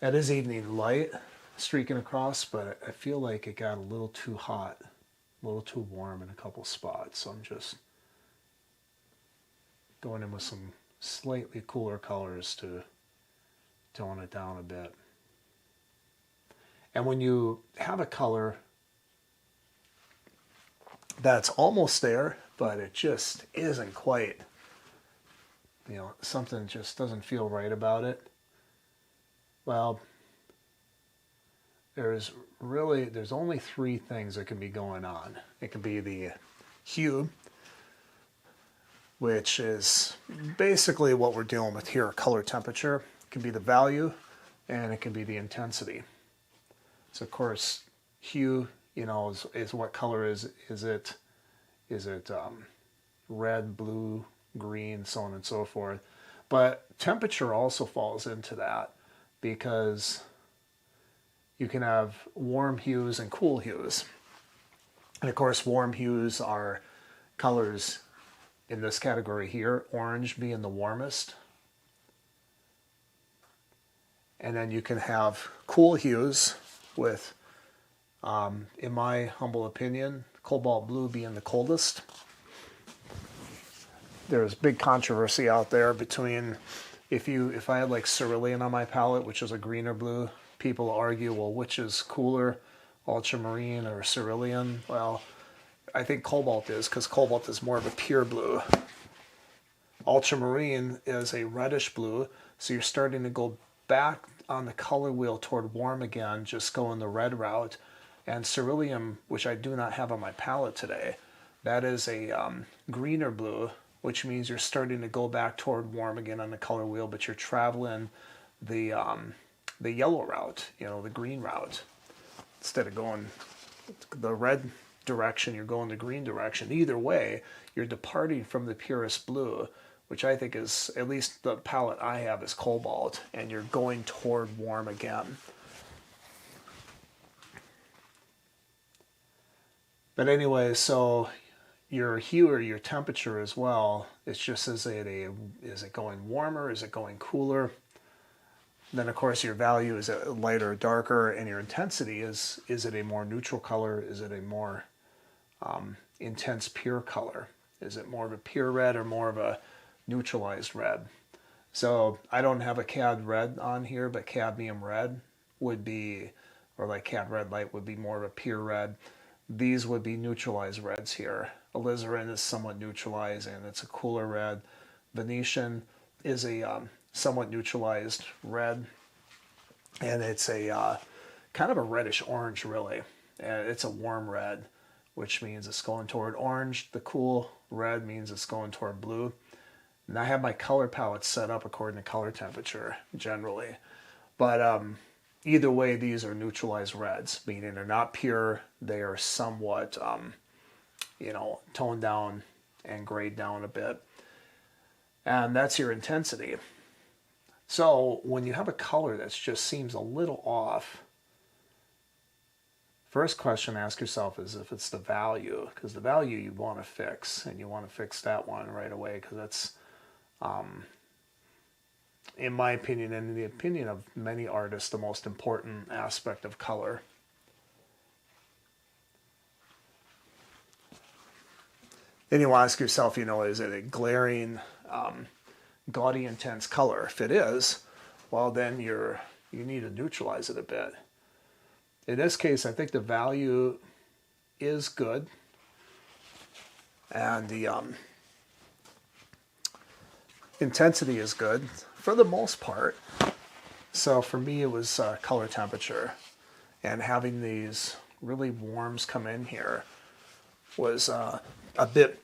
That is evening light streaking across, but I feel like it got a little too hot, a little too warm in a couple spots. So I'm just going in with some slightly cooler colors to tone it down a bit. And when you have a color that's almost there, but it just isn't quite, something just doesn't feel right about it, well, there's only three things that can be going on. It can be the hue, which is basically what we're dealing with here, color temperature. It can be the value, and it can be the intensity. So of course, hue, is what color is it red, blue, green, so on and so forth. But temperature also falls into that because you can have warm hues and cool hues. And of course, warm hues are colors in this category here, orange being the warmest. And then you can have cool hues with, in my humble opinion, cobalt blue being the coldest. There's big controversy out there between if I had like cerulean on my palette, which is a green or blue, people argue, well, which is cooler, ultramarine or cerulean? Well, I think cobalt is, because cobalt is more of a pure blue. Ultramarine is a reddish blue, so you're starting to go back on the color wheel toward warm again, just going the red route. And cerulean, which I do not have on my palette today, that is a greener blue, which means you're starting to go back toward warm again on the color wheel, but you're traveling the yellow route, the green route. Instead of going the red direction, you're going the green direction. Either way, you're departing from the purest blue, which I think is, at least the palette I have is cobalt, and you're going toward warm again. But anyway, so your hue or your temperature as well, it's just, is it going warmer? Is it going cooler? Then of course your value, is it lighter or darker? And your intensity, is it a more neutral color? Is it a more intense pure color? Is it more of a pure red or more of a neutralized red? So I don't have a cad red on here, but cadmium red would be, or like cad red light would be more of a pure red. These would be neutralized reds here. Alizarin is somewhat neutralized and it's a cooler red. Venetian is a somewhat neutralized red, and it's a kind of a reddish orange really. And it's a warm red, which means it's going toward orange. The cool red means it's going toward blue. And I have my color palette set up according to color temperature generally. But either way, these are neutralized reds, meaning they're not pure. They are somewhat, toned down and grayed down a bit. And that's your intensity. So when you have a color that just seems a little off, first question to ask yourself is if it's the value, because the value you want to fix, and you want to fix that one right away, because that's, in my opinion, and in the opinion of many artists, the most important aspect of color. Then you want to ask yourself, is it a glaring, gaudy, intense color? If it is, well, then you need to neutralize it a bit. In this case, I think the value is good, and the intensity is good for the most part. So for me, it was color temperature, and having these really warms come in here was a bit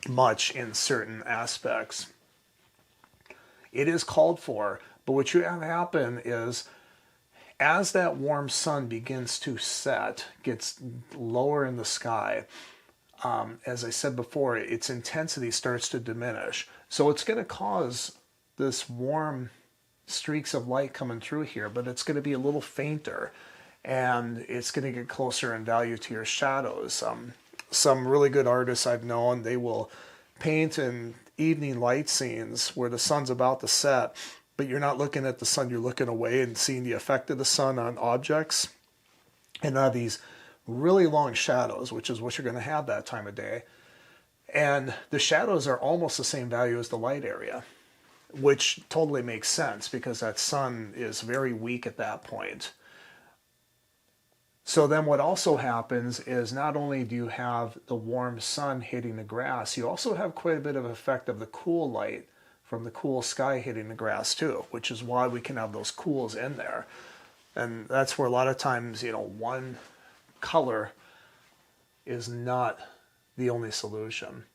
much in certain aspects. It is called for, but what you have happen is, as that warm sun begins to set, gets lower in the sky, as I said before, its intensity starts to diminish. So it's going to cause this warm streaks of light coming through here, but it's going to be a little fainter, and it's going to get closer in value to your shadows. Some really good artists I've known, they will paint in evening light scenes where the sun's about to set, but you're not looking at the sun, you're looking away and seeing the effect of the sun on objects. And now these really long shadows, which is what you're going to have that time of day. And the shadows are almost the same value as the light area, which totally makes sense because that sun is very weak at that point. So then what also happens is not only do you have the warm sun hitting the grass, you also have quite a bit of effect of the cool light from the cool sky hitting the grass too, which is why we can have those cools in there. And that's where a lot of times, one color is not the only solution.